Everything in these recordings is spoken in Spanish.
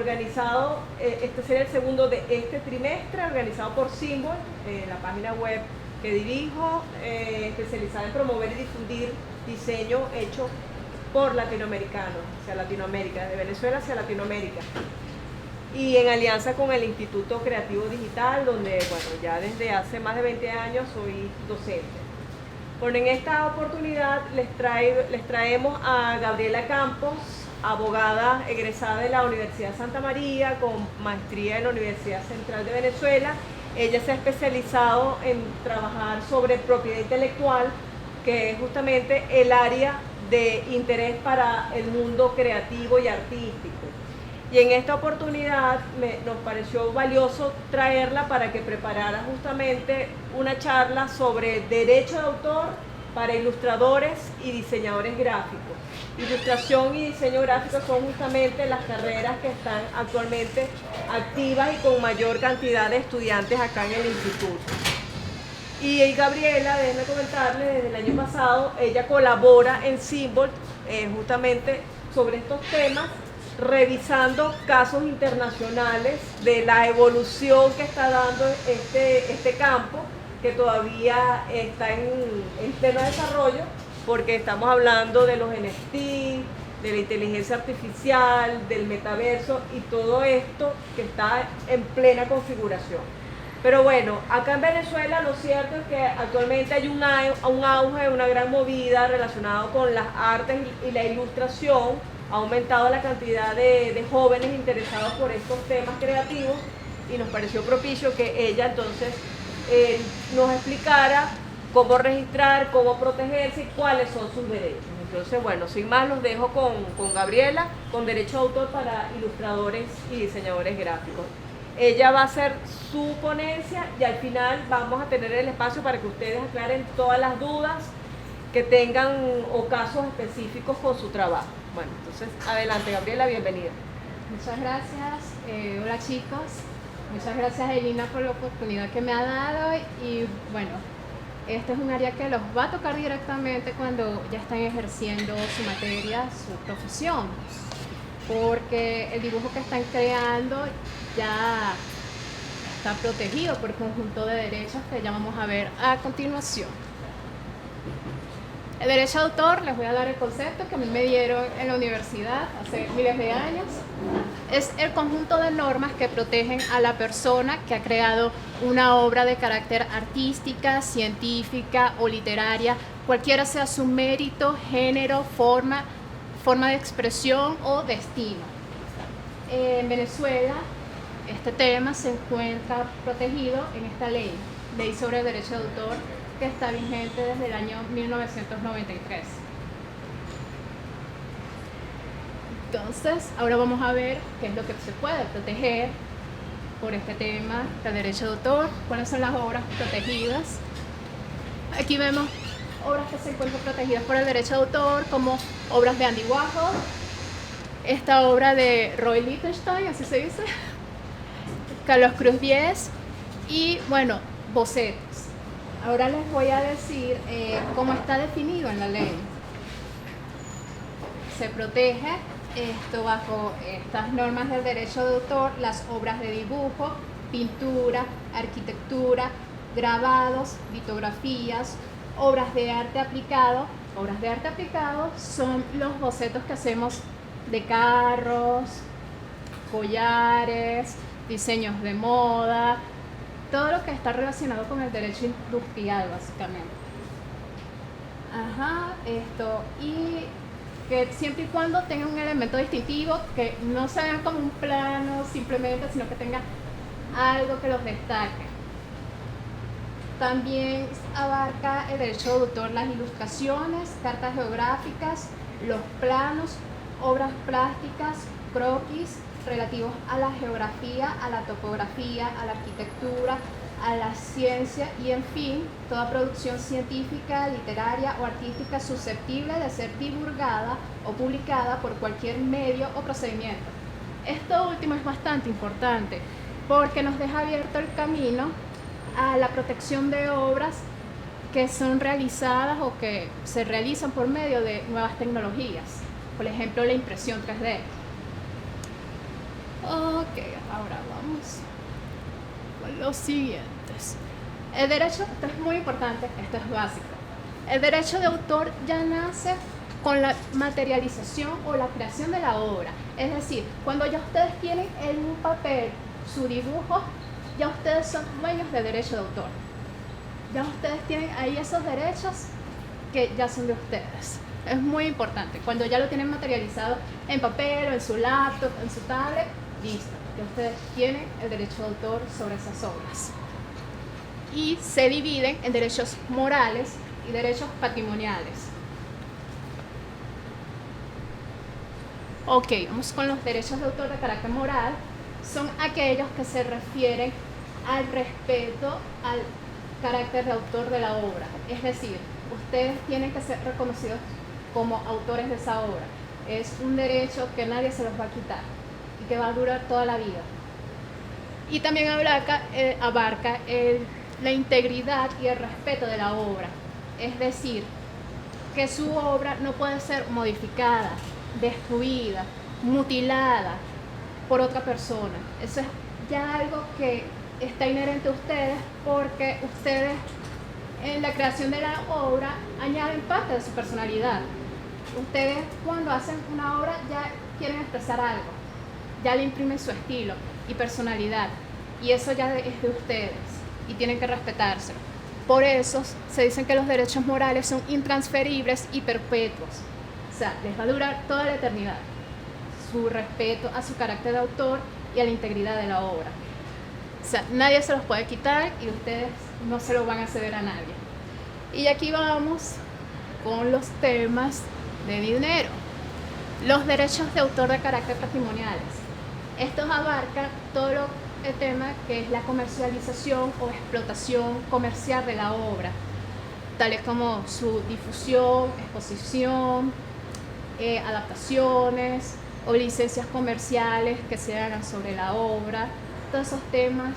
organizado, este será el segundo de este trimestre, organizado por Symbol, la página web que dirijo, especializada en promover y difundir diseño hecho por latinoamericanos, hacia Latinoamérica, de Venezuela hacia Latinoamérica. Y en alianza con el Instituto Creativo Digital, donde, bueno, ya desde hace más de 20 años soy docente. Bueno, en esta oportunidad les traemos a Gabriela Campos, abogada egresada de la Universidad Santa María, con maestría en la Universidad Central de Venezuela. Ella se ha especializado en trabajar sobre propiedad intelectual, que es justamente el área de interés para el mundo creativo y artístico. Y en esta oportunidad nos pareció valioso traerla para que preparara justamente una charla sobre derecho de autor para ilustradores y diseñadores gráficos. Ilustración y diseño gráfico son justamente las carreras que están actualmente activas y con mayor cantidad de estudiantes acá en el instituto. Y Gabriela, déjenme comentarles, desde el año pasado, ella colabora en Symbol justamente sobre estos temas, revisando casos internacionales de la evolución que está dando este campo, que todavía está en pleno desarrollo, porque estamos hablando de los NFT, de la inteligencia artificial, del metaverso y todo esto que está en plena configuración. Pero bueno, acá en Venezuela lo cierto es que actualmente hay un auge, una gran movida relacionado con las artes y la ilustración. Ha aumentado la cantidad de jóvenes interesados por estos temas creativos y nos pareció propicio que ella entonces nos explicara cómo registrar, cómo protegerse y cuáles son sus derechos. Entonces, bueno, sin más los dejo con Gabriela, con derecho de autor para ilustradores y diseñadores gráficos. Ella va a hacer su ponencia y al final vamos a tener el espacio para que ustedes aclaren todas las dudas que tengan o casos específicos con su trabajo. Bueno, entonces, adelante, Gabriela, bienvenida. Muchas gracias. Hola, chicos. Muchas gracias, Elina, por la oportunidad que me ha dado. Y bueno, este es un área que los va a tocar directamente cuando ya están ejerciendo su materia, su profesión. Porque el dibujo que están creando ya está protegido por un conjunto de derechos que ya vamos a ver a continuación. El derecho de autor, les voy a dar el concepto que a mí me dieron en la universidad hace miles de años. Es el conjunto de normas que protegen a la persona que ha creado una obra de carácter artística, científica o literaria, cualquiera sea su mérito, género, forma de expresión o destino. En Venezuela, este tema se encuentra protegido en esta ley sobre el derecho de autor, que está vigente desde el año 1993. Entonces, ahora vamos a ver qué es lo que se puede proteger por este tema del derecho de autor, cuáles son las obras protegidas. Aquí vemos obras que se encuentran protegidas por el derecho de autor, como obras de Andy Warhol, esta obra de Roy Lichtenstein, así se dice, Carlos Cruz Diez, y bueno, bocetos. Ahora les voy a decir cómo está definido en la ley. Se protege esto bajo estas normas del derecho de autor, las obras de dibujo, pintura, arquitectura, grabados, litografías, obras de arte aplicado. Obras de arte aplicado son los bocetos que hacemos de carros, collares, diseños de moda, todo lo que está relacionado con el derecho industrial, básicamente. Y que siempre y cuando tenga un elemento distintivo, que no se vean como un plano simplemente, sino que tenga algo que los destaque. También abarca el derecho de autor las ilustraciones, cartas geográficas, los planos, obras plásticas, croquis, relativos a la geografía, a la topografía, a la arquitectura, a la ciencia y, en fin, toda producción científica, literaria o artística susceptible de ser divulgada o publicada por cualquier medio o procedimiento. Esto último es bastante importante porque nos deja abierto el camino a la protección de obras que son realizadas o que se realizan por medio de nuevas tecnologías, por ejemplo la impresión 3D. Ok, ahora vamos con los siguientes. El derecho, esto es muy importante, esto es básico. El derecho de autor ya nace con la materialización o la creación de la obra. Es decir, cuando ya ustedes tienen en un papel su dibujo, ya ustedes son dueños del derecho de autor. Ya ustedes tienen ahí esos derechos que ya son de ustedes. Es muy importante. Cuando ya lo tienen materializado en papel o en su laptop, en su tablet, listo. Ya ustedes tienen el derecho de autor sobre esas obras. Y se dividen en derechos morales y derechos patrimoniales. Ok, vamos con los derechos de autor de carácter moral. Son aquellos que se refieren al respeto al carácter de autor de la obra. Es decir, ustedes tienen que ser reconocidos como autores de esa obra. Es un derecho que nadie se los va a quitar y que va a durar toda la vida. Y también abarca la integridad y el respeto de la obra. Es decir, que su obra no puede ser modificada, destruida, mutilada por otra persona. Eso es ya algo que está inherente a ustedes, porque ustedes en la creación de la obra añaden parte de su personalidad. Ustedes cuando hacen una obra ya quieren expresar algo, ya le imprimen su estilo y personalidad, y eso ya es de ustedes y tienen que respetárselo. Por eso se dicen que los derechos morales son intransferibles y perpetuos. O sea, les va a durar toda la eternidad su respeto a su carácter de autor y a la integridad de la obra. O sea, nadie se los puede quitar y ustedes no se lo van a ceder a nadie. Y aquí vamos con los temas de dinero. Los derechos de autor de carácter patrimoniales. Estos abarcan todo el tema que es la comercialización o explotación comercial de la obra, tales como su difusión, exposición, adaptaciones o licencias comerciales que se hagan sobre la obra, todos esos temas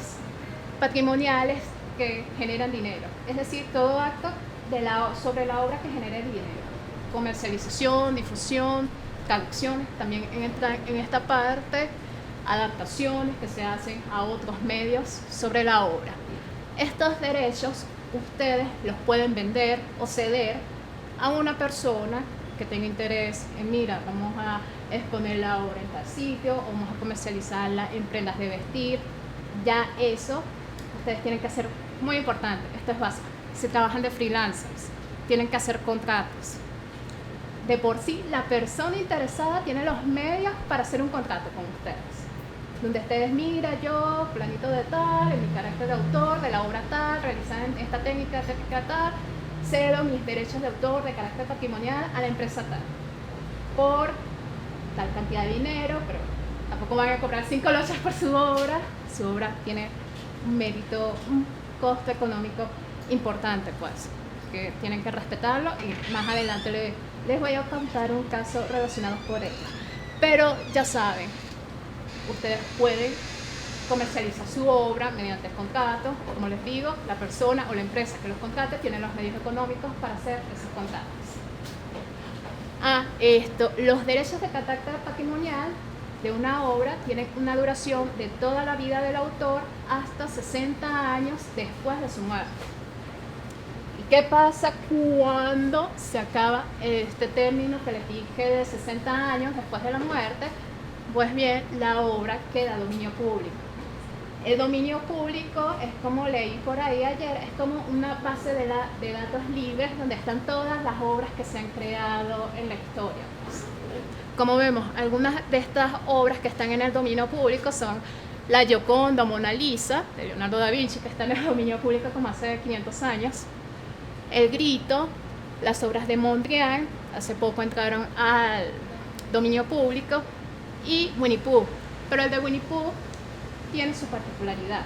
patrimoniales que generan dinero, es decir, todo acto sobre la obra que genere dinero, comercialización, difusión, traducciones, también entran en esta parte, adaptaciones que se hacen a otros medios sobre la obra. Estos derechos ustedes los pueden vender o ceder a una persona que tenga interés en, mira, vamos a exponer la obra en tal sitio, o vamos a comercializarla en prendas de vestir. Ya eso ustedes tienen que hacer, muy importante, esto es básico. Si trabajan de freelancers, tienen que hacer contratos. De por sí, la persona interesada tiene los medios para hacer un contrato con ustedes, donde ustedes, mira, yo, planito de tal, en mi carácter de autor de la obra tal, realizada en esta técnica tal, cedo mis derechos de autor de carácter patrimonial a la empresa tal, por tal cantidad de dinero, pero tampoco van a cobrar 5 lochas por su obra tiene un mérito, un costo económico importante, pues, que tienen que respetarlo, y más adelante les voy a contar un caso relacionado por ello. Pero ya saben, ustedes pueden comercializar su obra mediante contratos. Como les digo, la persona o la empresa que los contrate tiene los medios económicos para hacer esos contratos. Los derechos de carácter patrimonial de una obra tienen una duración de toda la vida del autor hasta 60 años después de su muerte. ¿Y qué pasa cuando se acaba este término que les dije de 60 años después de la muerte? Pues bien, la obra queda a dominio público. El dominio público es, como leí por ahí ayer, es como una base de datos libres donde están todas las obras que se han creado en la historia. Como vemos, algunas de estas obras que están en el dominio público son la Gioconda, Mona Lisa, de Leonardo da Vinci, que está en el dominio público como hace 500 años. El Grito, las obras de Mondrian, hace poco entraron al dominio público, y Winnie Pooh. Pero el de Winnie Pooh tiene su particularidad.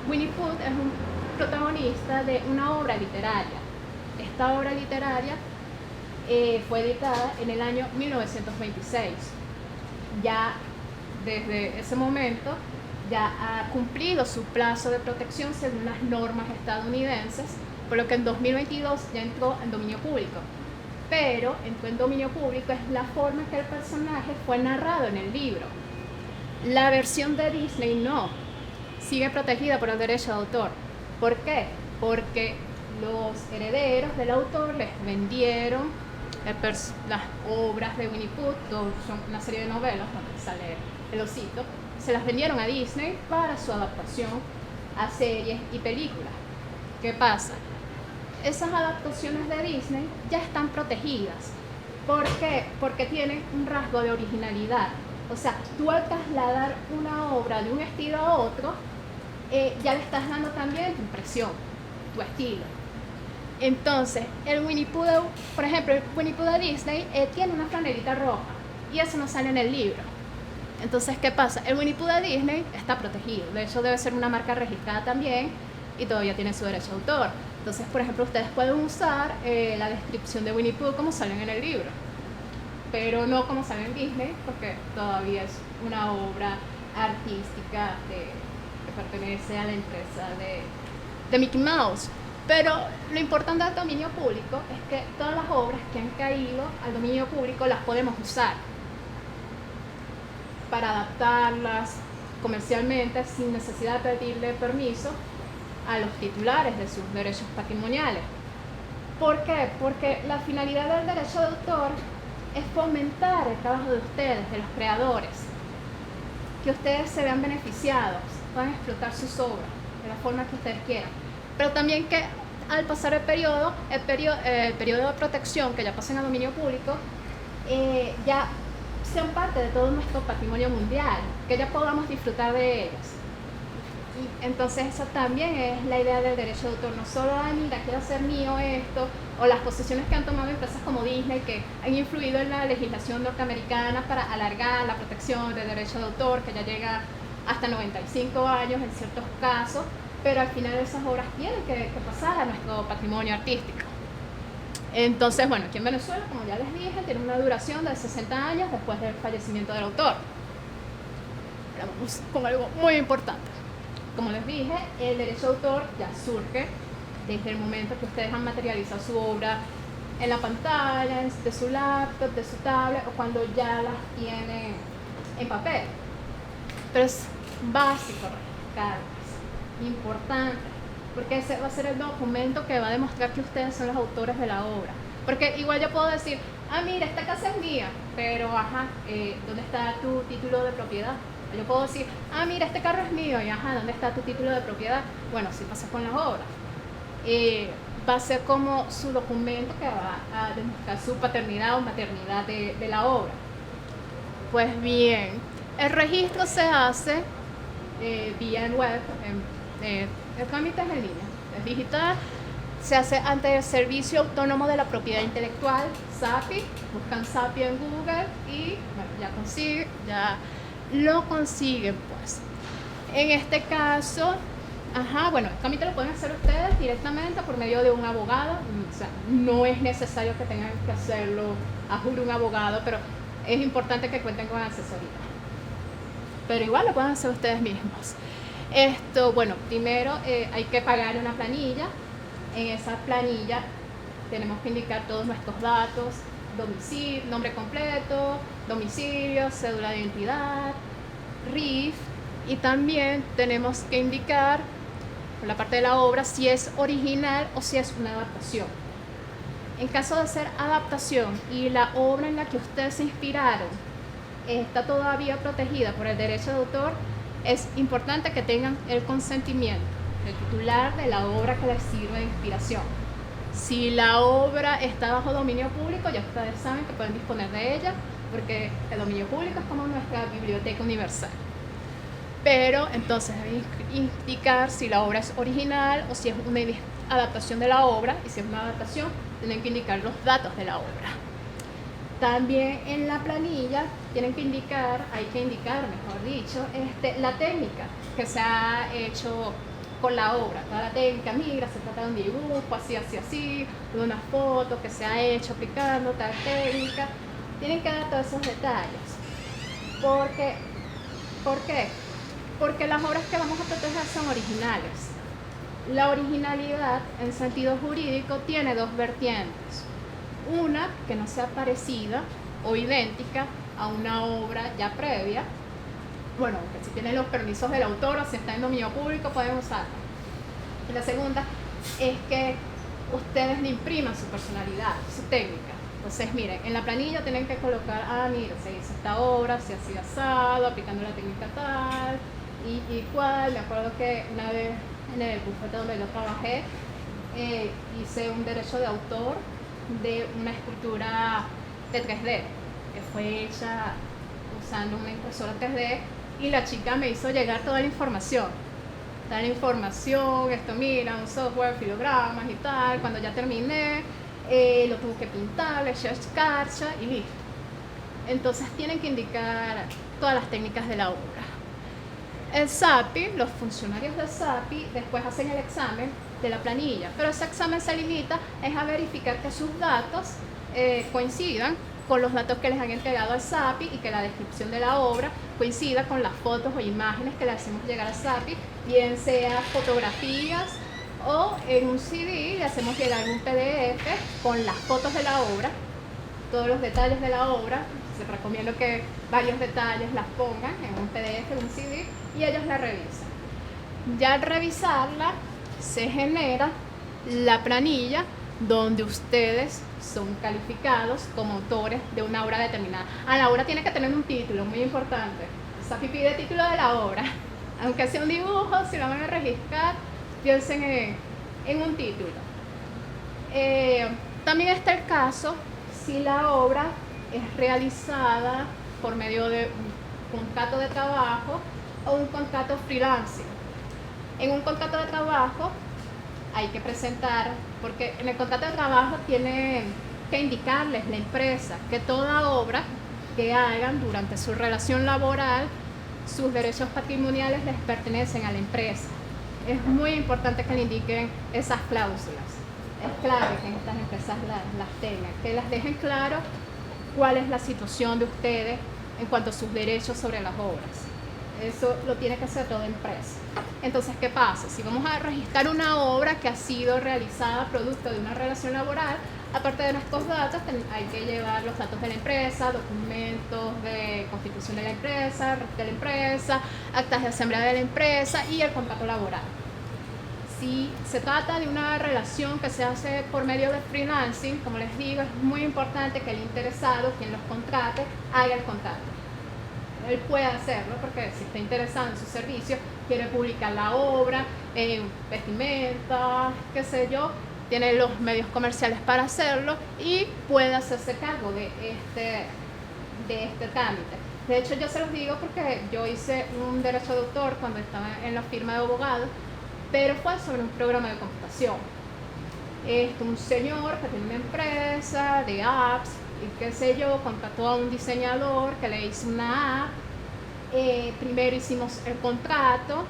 Winnie Pooh es un protagonista de una obra literaria. Esta obra literaria fue editada en el año 1926. Ya desde ese momento ya ha cumplido su plazo de protección según las normas estadounidenses, por lo que en 2022 ya entró en dominio público. Pero entró en dominio público es la forma que el personaje fue narrado en el libro. La versión de Disney no, sigue protegida por el derecho de autor. ¿Por qué? Porque los herederos del autor les vendieron las obras de Winnie Pooh, son una serie de novelas donde sale el osito, se las vendieron a Disney para su adaptación a series y películas. ¿Qué pasa? Esas adaptaciones de Disney ya están protegidas. ¿Por qué? Porque tienen un rasgo de originalidad. O sea, tú al trasladar una obra de un estilo a otro, ya le estás dando también tu impresión, tu estilo. Entonces, el Winnie Pooh, por ejemplo, el Winnie Pooh de Disney tiene una franelita roja y eso no sale en el libro. Entonces, ¿qué pasa? El Winnie Pooh de Disney está protegido. De hecho, debe ser una marca registrada también y todavía tiene su derecho de autor. Entonces, por ejemplo, ustedes pueden usar la descripción de Winnie Pooh como salen en el libro, pero no como sale en Disney, porque todavía es una obra artística que pertenece a la empresa de Mickey Mouse. Pero lo importante del dominio público es que todas las obras que han caído al dominio público las podemos usar para adaptarlas comercialmente sin necesidad de pedirle permiso a los titulares de sus derechos patrimoniales. ¿Por qué? Porque la finalidad del derecho de autor es fomentar el trabajo de ustedes, de los creadores, que ustedes se vean beneficiados, puedan explotar sus obras de la forma que ustedes quieran, pero también que al pasar el periodo de protección, que ya pasen a dominio público, ya sean parte de todo nuestro patrimonio mundial, que ya podamos disfrutar de ellos. Y entonces esa también es la idea del derecho de autor, no solo, mira, quiero hacer mío esto, o las posiciones que han tomado empresas como Disney, que han influido en la legislación norteamericana para alargar la protección del derecho de autor, que ya llega hasta 95 años en ciertos casos, pero al final esas obras tienen que pasar a nuestro patrimonio artístico. Entonces, bueno, aquí en Venezuela, como ya les dije, tiene una duración de 60 años después del fallecimiento del autor. Ahora vamos con algo muy importante. Como les dije, el derecho de autor ya surge desde el momento que ustedes han materializado su obra en la pantalla, de su laptop, de su tablet, o cuando ya las tienen en papel. Pero es básico registrarlas, importante, porque ese va a ser el documento que va a demostrar que ustedes son los autores de la obra. Porque igual yo puedo decir, mira, esta casa es mía, pero ¿dónde está tu título de propiedad? Yo puedo decir, mira, este carro es mío, y ¿dónde está tu título de propiedad? Bueno, así pasa con las obras. Va a ser como su documento que va a demostrar su paternidad o maternidad de la obra. Pues bien, el registro se hace vía web, el trámite es en línea, es digital, se hace ante el Servicio Autónomo de la Propiedad Intelectual, SAPI, buscan SAPI en Google y bueno, ya lo consiguen pues. En este caso, bueno, el trámite lo pueden hacer ustedes directamente por medio de un abogado, o sea, no es necesario que tengan que hacerlo a juro un abogado, pero es importante que cuenten con asesoría. Pero igual lo pueden hacer ustedes mismos. Bueno, primero hay que pagar una planilla. En esa planilla tenemos que indicar todos nuestros datos, domicilio, nombre completo, domicilio, cédula de identidad, RIF, y también tenemos que indicar por la parte de la obra si es original o si es una adaptación. En caso de ser adaptación y la obra en la que ustedes se inspiraron está todavía protegida por el derecho de autor, es importante que tengan el consentimiento del titular de la obra que les sirve de inspiración. Si la obra está bajo dominio público, ya ustedes saben que pueden disponer de ella, porque el dominio público es como nuestra biblioteca universal. Pero entonces deben indicar si la obra es original o si es una adaptación de la obra, y si es una adaptación, tienen que indicar los datos de la obra. También en la planilla hay que indicar, mejor dicho, la técnica que se ha hecho con la obra. Toda la técnica, mira, se trata de un dibujo, así, de una foto que se ha hecho aplicando tal técnica. Tienen que dar todos esos detalles. ¿Por qué? Porque las obras que vamos a proteger son originales. La originalidad, en sentido jurídico, tiene dos vertientes. Una, que no sea parecida o idéntica a una obra ya previa, bueno, que si tienen los permisos del autor o si está en dominio público pueden usarla. Y la segunda es que ustedes le impriman su personalidad, su técnica. Entonces, miren, en la planilla tienen que colocar, mira, se hizo esta obra, se hacía asado, aplicando la técnica tal y cual. Me acuerdo que una vez en el bufete donde yo trabajé, hice un derecho de autor de una escultura de 3D, que fue hecha usando una impresora 3D, y la chica me hizo llegar toda la información, esto mira, un software, filogramas y tal. Cuando ya terminé, lo tuve que pintar, le eché escarcha y listo. Entonces tienen que indicar todas las técnicas de la obra. El SAPI, los funcionarios del SAPI después hacen el examen de la planilla, pero ese examen se limita a verificar que sus datos coincidan con los datos que les han entregado al SAPI y que la descripción de la obra coincida con las fotos o imágenes que le hacemos llegar al SAPI, bien sea fotografías o en un CD le hacemos llegar un PDF con las fotos de la obra, todos los detalles de la obra. Les recomiendo que varios detalles las pongan en un PDF, en un CD, y ellos la revisan. Ya al revisarla se genera la planilla donde ustedes son calificados como autores de una obra determinada. La obra tiene que tener un título, muy importante. SAPI pide título de la obra. Aunque sea un dibujo, si lo van a registrar, piensen en un título. También está el caso si la obra es realizada por medio de un contrato de trabajo o un contrato freelancing. En un contrato de trabajo hay que presentar, porque en el contrato de trabajo tiene que indicarles la empresa que toda obra que hagan durante su relación laboral, sus derechos patrimoniales les pertenecen a la empresa. Es muy importante que le indiquen esas cláusulas. Es clave que estas empresas las tengan, que las dejen claro cuál es la situación de ustedes en cuanto a sus derechos sobre las obras. Eso lo tiene que hacer toda empresa. Entonces, ¿qué pasa? Si vamos a registrar una obra que ha sido realizada producto de una relación laboral, aparte de nuestros datos, hay que llevar los datos de la empresa, documentos de constitución de la empresa, actas de asamblea de la empresa y el contrato laboral. Si se trata de una relación que se hace por medio de freelancing, como les digo, es muy importante que el interesado, quien los contrate, haga el contrato. Él puede hacerlo porque si está interesado en su servicio, quiere publicar la obra, vestimenta, qué sé yo, tiene los medios comerciales para hacerlo y puede hacerse cargo de este trámite. De hecho, yo se los digo porque yo hice un derecho de autor cuando estaba en la firma de abogados, pero fue sobre un programa de computación. Un señor que tiene una empresa de apps y qué sé yo, contrató a un diseñador que le hizo una app. Primero hicimos el contrato,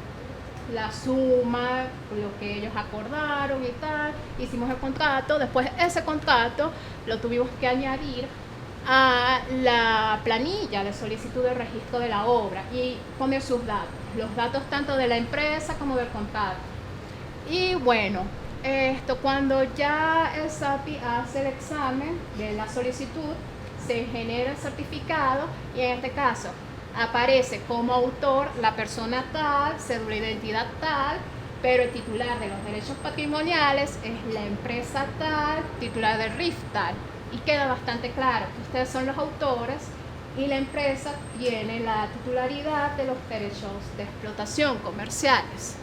la suma, lo que ellos acordaron y tal, hicimos el contrato. Después ese contrato lo tuvimos que añadir a la planilla de solicitud de registro de la obra y poner sus datos, los datos tanto de la empresa como del contrato. Y bueno, cuando ya el SAPI hace el examen de la solicitud, se genera el certificado y en este caso aparece como autor la persona tal, cédula de identidad tal, pero el titular de los derechos patrimoniales es la empresa tal, titular del RIF tal. Y queda bastante claro que ustedes son los autores y la empresa tiene la titularidad de los derechos de explotación comerciales.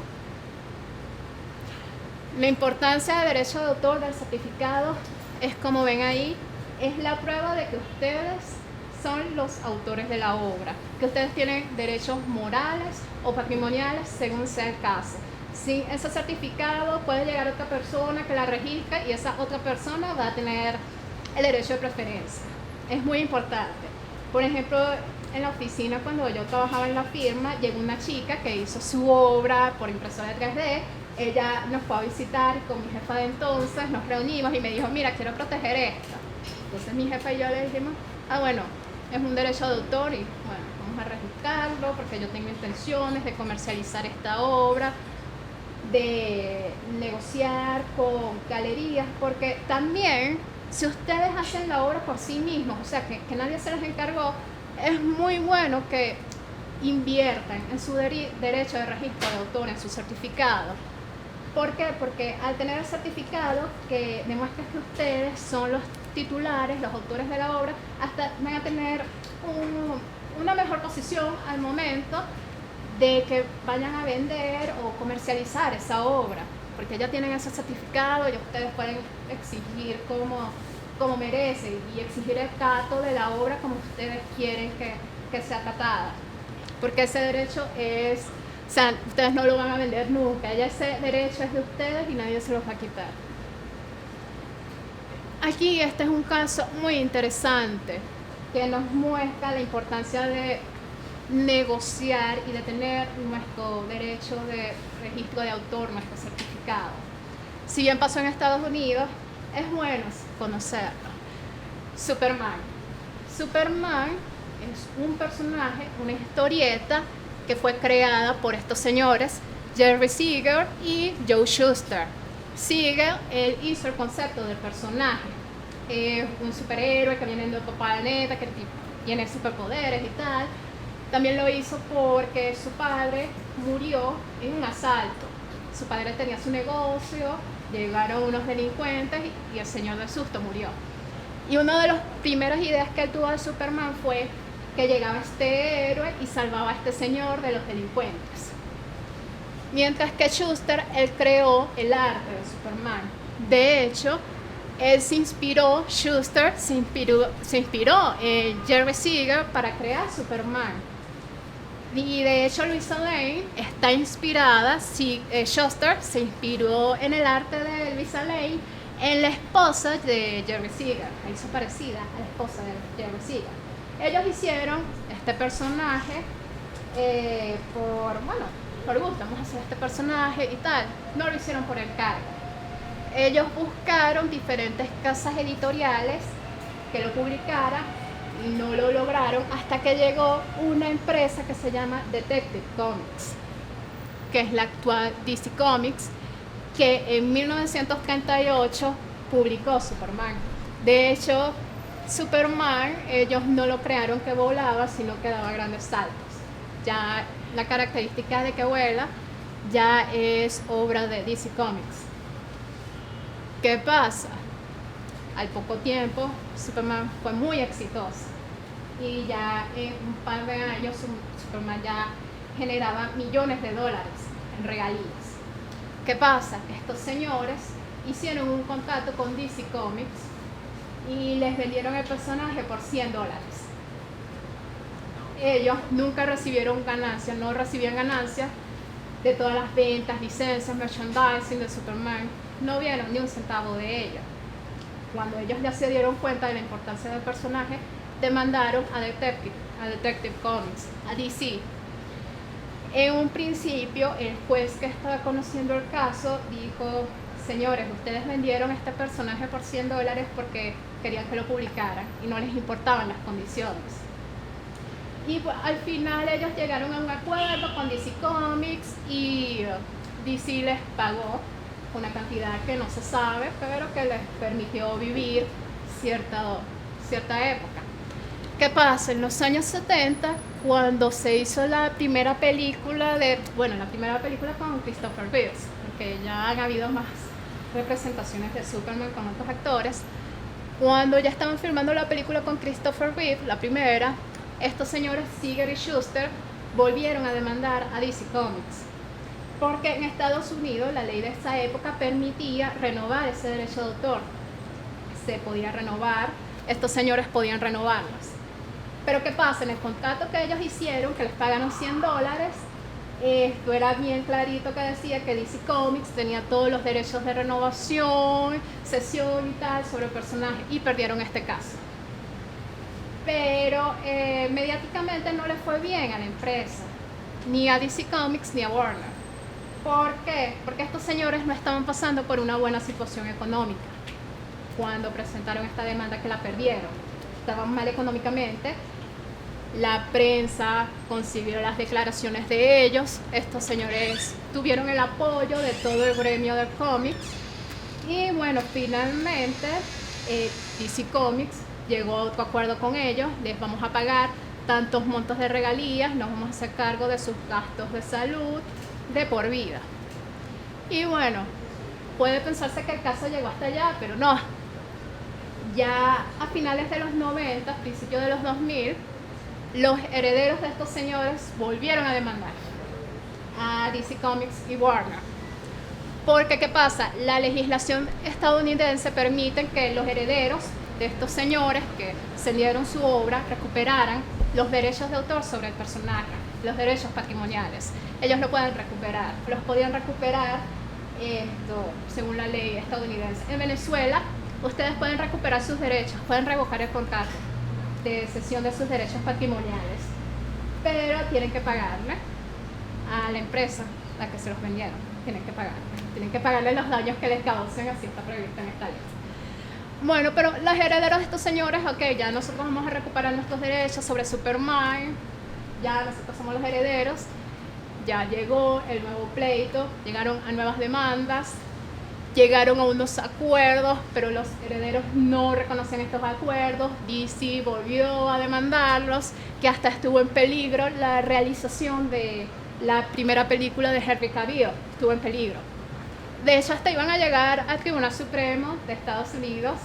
La importancia del derecho de autor del certificado es, como ven ahí, es la prueba de que ustedes son los autores de la obra, que ustedes tienen derechos morales o patrimoniales según sea el caso. Sin ese certificado puede llegar otra persona que la registre y esa otra persona va a tener el derecho de preferencia. Es muy importante. Por ejemplo, en la oficina, cuando yo trabajaba en la firma, llegó una chica que hizo su obra por impresora 3D. Ella nos fue a visitar con mi jefa de entonces, nos reunimos y me dijo, mira, quiero proteger esto. Entonces mi jefa y yo le dijimos, bueno, es un derecho de autor y bueno, vamos a registrarlo porque yo tengo intenciones de comercializar esta obra, de negociar con galerías, porque también si ustedes hacen la obra por sí mismos, o sea, que nadie se los encargó, es muy bueno que inviertan en su derecho de registro de autor, en su certificado. ¿Por qué? Porque al tener el certificado que demuestra que ustedes son los titulares, los autores de la obra, hasta van a tener una mejor posición al momento de que vayan a vender o comercializar esa obra, porque ya tienen ese certificado y ustedes pueden exigir como merece y exigir el trato de la obra como ustedes quieren que sea tratada, porque ese derecho es, o sea, ustedes no lo van a vender nunca, ya ese derecho es de ustedes y nadie se los va a quitar. Aquí este es un caso muy interesante que nos muestra la importancia de negociar y de tener nuestro derecho de registro de autor, nuestro certificado. Si bien pasó en Estados Unidos, es bueno conocerlo. Superman. Superman es un personaje, una historieta que fue creada por estos señores, Jerry Siegel y Joe Shuster. Siegel, él hizo el concepto del personaje. Es un superhéroe que viene de otro planeta, que tiene superpoderes y tal. También lo hizo porque su padre murió en un asalto. Su padre tenía su negocio, llegaron unos delincuentes y el señor del susto murió. Y una de las primeras ideas que él tuvo de Superman fue que llegaba este héroe y salvaba a este señor de los delincuentes. Mientras que Shuster, él creó el arte de Superman. De hecho, él Shuster se inspiró en Jerry Siegel para crear Superman. Y de hecho Luisa Lane está inspirada, Shuster se inspiró en el arte de Luisa Lane en la esposa de Jerry Siegel, la hizo parecida a la esposa de Jerry Siegel. Ellos hicieron este personaje por gusto, vamos a hacer este personaje y tal, no lo hicieron por encargo. Ellos buscaron diferentes casas editoriales que lo publicaran y no lo lograron hasta que llegó una empresa que se llama Detective Comics, que es la actual DC Comics, que en 1938 publicó Superman. De hecho, Superman, ellos no lo crearon que volaba, sino que daba grandes saltos. Ya la característica de que vuela ya es obra de DC Comics. ¿Qué pasa? Al poco tiempo, Superman fue muy exitoso y ya en un par de años Superman ya generaba millones de dólares en regalías. ¿Qué pasa? Estos señores hicieron un contrato con DC Comics y les vendieron el personaje por $100. Ellos nunca recibieron ganancias, no recibían ganancias de todas las ventas, licencias, merchandising de Superman. No vieron ni un centavo de ello. Cuando ellos ya se dieron cuenta de la importancia del personaje, demandaron a Detective Comics, a DC. En un principio, el juez que estaba conociendo el caso dijo: señores, ustedes vendieron este personaje por $100 porque querían que lo publicaran y no les importaban las condiciones. Y al final ellos llegaron a un acuerdo con DC Comics y DC les pagó una cantidad que no se sabe, pero que les permitió vivir cierta época. ¿Qué pasa? En los años 70, cuando se hizo la primera película con Christopher Reeve, porque ya han habido más representaciones de Superman con otros actores, cuando ya estaban filmando la película con Christopher Reeve, la primera, estos señores Siegel y Shuster volvieron a demandar a DC Comics, porque en Estados Unidos la ley de esa época permitía renovar ese derecho de autor. Se podía renovar, estos señores podían renovarlos. Pero ¿qué pasa? En el contrato que ellos hicieron, que les pagaron $100, esto era bien clarito que decía que DC Comics tenía todos los derechos de renovación, cesión y tal sobre el personaje, y perdieron este caso. Pero mediáticamente no le fue bien a la empresa, ni a DC Comics ni a Warner. ¿Por qué? Porque estos señores no estaban pasando por una buena situación económica cuando presentaron esta demanda, que la perdieron. Estaban mal económicamente. La prensa concibió las declaraciones de ellos. Estos señores tuvieron el apoyo de todo el gremio de cómics. Y bueno, finalmente DC Comics llegó a otro acuerdo con ellos. Les vamos a pagar tantos montos de regalías, nos vamos a hacer cargo de sus gastos de salud de por vida. Y bueno, puede pensarse que el caso llegó hasta allá, pero no. Ya a finales de los 90, principios de los 2000, los herederos de estos señores volvieron a demandar a DC Comics y Warner. Porque, ¿qué pasa? La legislación estadounidense permite que los herederos de estos señores que cedieron su obra recuperaran los derechos de autor sobre el personaje, los derechos patrimoniales. Ellos lo pueden recuperar, los podían recuperar según la ley estadounidense. En Venezuela, ustedes pueden recuperar sus derechos, pueden revocar el contrato de cesión de sus derechos patrimoniales, pero tienen que pagarle a la empresa a la que se los vendieron. Tienen que pagarle los daños que les causen, así está previsto en esta ley. Bueno, pero los herederos de estos señores, ok, ya nosotros vamos a recuperar nuestros derechos sobre Superman, ya nosotros somos los herederos, ya llegó el nuevo pleito, llegaron a nuevas demandas, llegaron a unos acuerdos, pero los herederos no reconocen estos acuerdos. DC volvió a demandarlos, que hasta estuvo en peligro la realización de la primera película de Henry Cavill, estuvo en peligro. De hecho, hasta iban a llegar al Tribunal Supremo de Estados Unidos,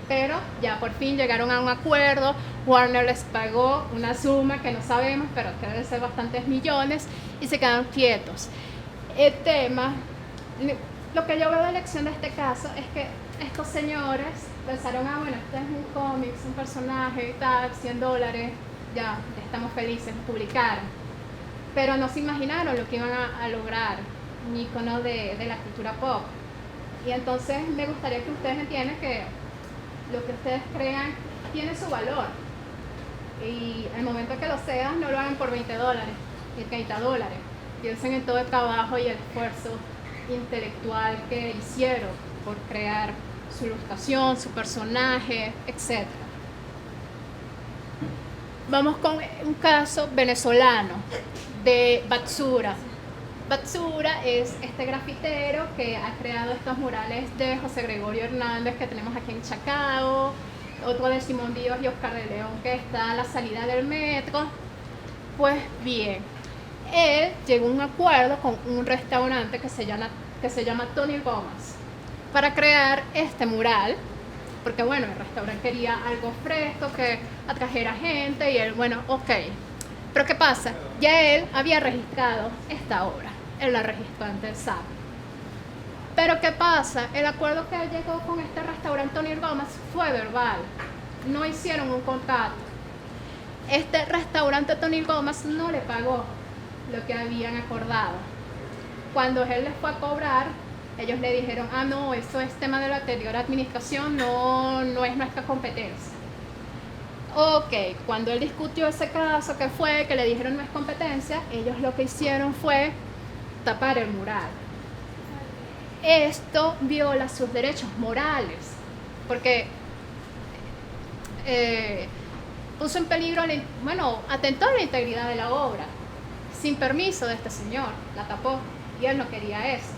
pero ya por fin llegaron a un acuerdo. Warner les pagó una suma que no sabemos, pero que deben ser bastantes millones, y se quedaron quietos. El tema, lo que yo veo de lección de este caso es que estos señores pensaron, bueno, este es un cómic, un personaje y tal, $100, ya estamos felices, publicaron. Pero no se imaginaron lo que iban a lograr, un icono de la cultura pop. Y entonces me gustaría que ustedes entiendan que lo que ustedes crean tiene su valor. Y al momento que lo sean, no lo hagan por $20 y $30. Piensen en todo el trabajo y el esfuerzo intelectual que hicieron por crear su ilustración, su personaje, etc. Vamos con un caso venezolano de Batsura. Batsura es este grafitero que ha creado estos murales de José Gregorio Hernández que tenemos aquí en Chacao, otro de Simón Díaz y Oscar de León que está a la salida del metro. Pues bien, él llegó a un acuerdo con un restaurante que se llama Tony Gómez para crear este mural, porque bueno, el restaurante quería algo fresco que atrajera gente y él, bueno, ok. Pero ¿qué pasa? Ya él había registrado esta obra, él la registró ante el SAP. Pero ¿qué pasa? El acuerdo que él llegó con este restaurante Tony Gómez fue verbal, no hicieron un contrato. Este restaurante Tony Gómez no le pagó lo que habían acordado. Cuando él les fue a cobrar, ellos le dijeron, no, eso es tema de la anterior administración, no es nuestra competencia. Ok, cuando él discutió ese caso, que le dijeron no es competencia, ellos lo que hicieron fue tapar el mural. Esto viola sus derechos morales, porque puso en peligro, atentó a la integridad de la obra, sin permiso de este señor, la tapó, y él no quería eso.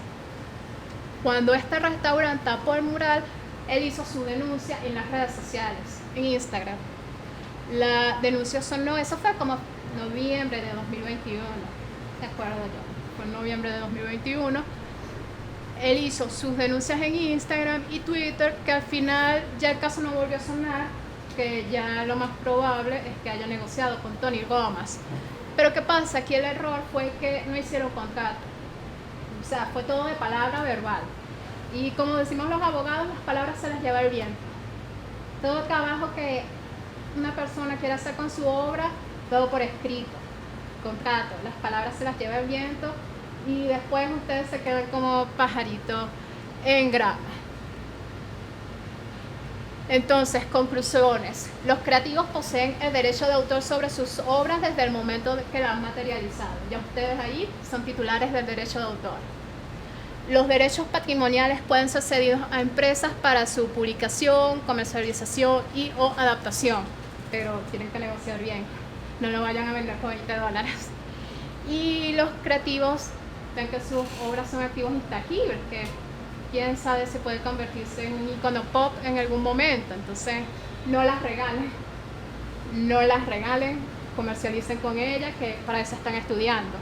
Cuando este restaurante tapó el mural, él hizo su denuncia en las redes sociales, en Instagram. La denuncia sonó, eso fue como noviembre de 2021, de acuerdo yo, fue en noviembre de 2021. Él hizo sus denuncias en Instagram y Twitter, que al final ya el caso no volvió a sonar, que ya lo más probable es que haya negociado con Tony Gómez. Pero ¿qué pasa? Aquí el error fue que no hicieron contrato. O sea, fue todo de palabra verbal. Y como decimos los abogados, las palabras se las lleva el viento. Todo trabajo que una persona quiere hacer con su obra, todo por escrito, contrato. Las palabras se las lleva el viento y después ustedes se quedan como pajaritos en grama. Entonces, conclusiones. Los creativos poseen el derecho de autor sobre sus obras desde el momento que la han materializado. Ya ustedes ahí son titulares del derecho de autor. Los derechos patrimoniales pueden ser cedidos a empresas para su publicación, comercialización y o adaptación, pero tienen que negociar bien, no lo vayan a vender con $20. Y los creativos ven que sus obras son activos intangibles, que quién sabe si puede convertirse en un icono pop en algún momento. Entonces no las regalen comercialicen con ella, que para eso están estudiando,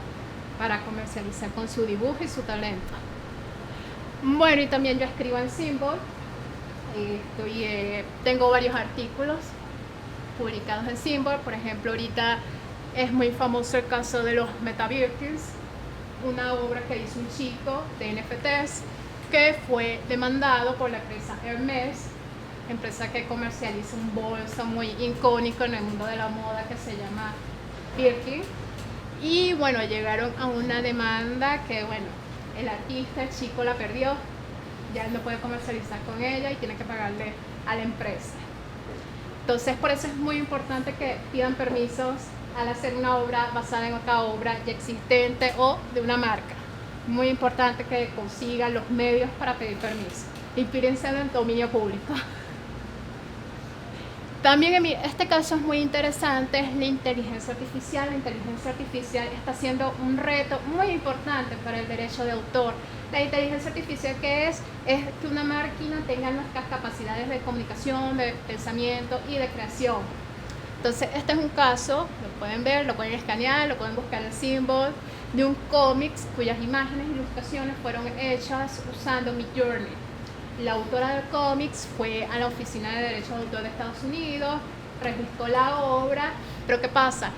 para comercializar con su dibujo y su talento. Bueno, y también yo escribo en Symbol, tengo varios artículos publicados en Symbol. Por ejemplo, ahorita es muy famoso el caso de los Meta-Birkins, una obra que hizo un chico de NFTs que fue demandado por la empresa Hermès, empresa que comercializa un bolso muy icónico en el mundo de la moda que se llama Birkin. Y bueno, llegaron a una demanda que, bueno, el artista, el chico, la perdió, ya no puede comercializar con ella y tiene que pagarle a la empresa. Entonces, por eso es muy importante que pidan permisos al hacer una obra basada en otra obra ya existente o de una marca. Muy importante que consigan los medios para pedir permiso. Inspírense en el dominio público. También en este caso es muy interesante, es la inteligencia artificial. La inteligencia artificial está siendo un reto muy importante para el derecho de autor. La inteligencia artificial, ¿qué es? Es que una máquina tenga nuestras capacidades de comunicación, de pensamiento y de creación. Entonces, este es un caso, lo pueden ver, lo pueden escanear, lo pueden buscar en Symbol, de un cómics cuyas imágenes e ilustraciones fueron hechas usando Midjourney. La autora del cómics fue a la Oficina de Derechos de Autor de Estados Unidos, registró la obra, pero ¿qué pasa?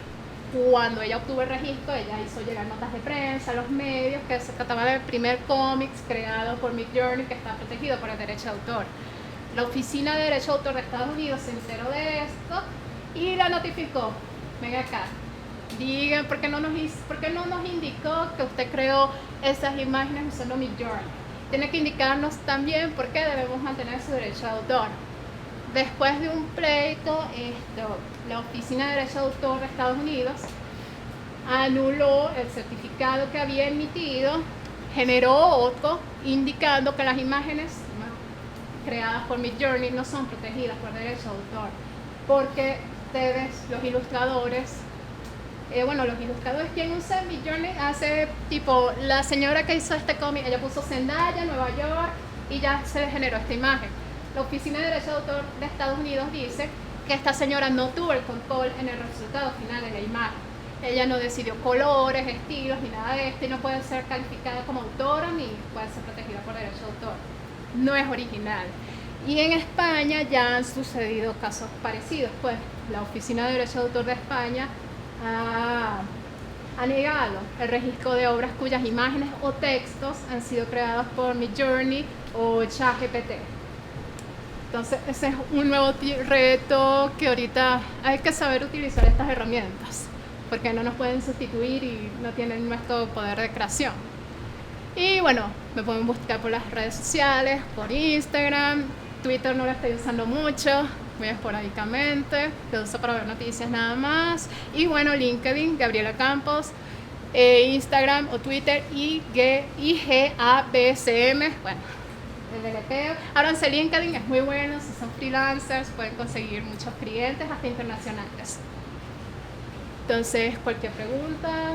Cuando ella obtuvo el registro, ella hizo llegar notas de prensa a los medios que se trataba del primer cómics creado por Midjourney que está protegido por el derecho de autor. La Oficina de Derechos de Autor de Estados Unidos se enteró de esto y la notificó. Venga acá, digan, ¿por qué no nos indicó que usted creó esas imágenes usando Midjourney? Tiene que indicarnos también por qué debemos mantener su derecho de autor. Después de un pleito, la Oficina de Derecho de Autor de Estados Unidos anuló el certificado que había emitido, generó otro indicando que las imágenes creadas por Midjourney no son protegidas por derecho de autor, porque ustedes, los ilustradores, quien usa Midjourney hace tipo la señora que hizo este cómic, ella puso Zendaya, Nueva York y ya se le generó esta imagen. La Oficina de Derecho de Autor de Estados Unidos dice que esta señora no tuvo el control en el resultado final de la imagen. Ella no decidió colores, estilos ni nada de esto y no puede ser calificada como autora ni puede ser protegida por derecho de autor. No es original. Y en España ya han sucedido casos parecidos, pues la Oficina de Derecho de Autor de España ha negado el registro de obras cuyas imágenes o textos han sido creados por Midjourney o ChatGPT. Entonces ese es un nuevo reto que ahorita hay que saber utilizar estas herramientas, porque no nos pueden sustituir y no tienen nuestro poder de creación. Y bueno, me pueden buscar por las redes sociales, por Instagram, Twitter no lo estoy usando mucho, muy esporádicamente, lo uso para ver noticias nada más. Y bueno, LinkedIn, Gabriela Campos, Instagram o Twitter, IGABCM, bueno, el deleteo. Ábranse LinkedIn, es muy bueno, si son freelancers pueden conseguir muchos clientes, hasta internacionales. Entonces, cualquier pregunta.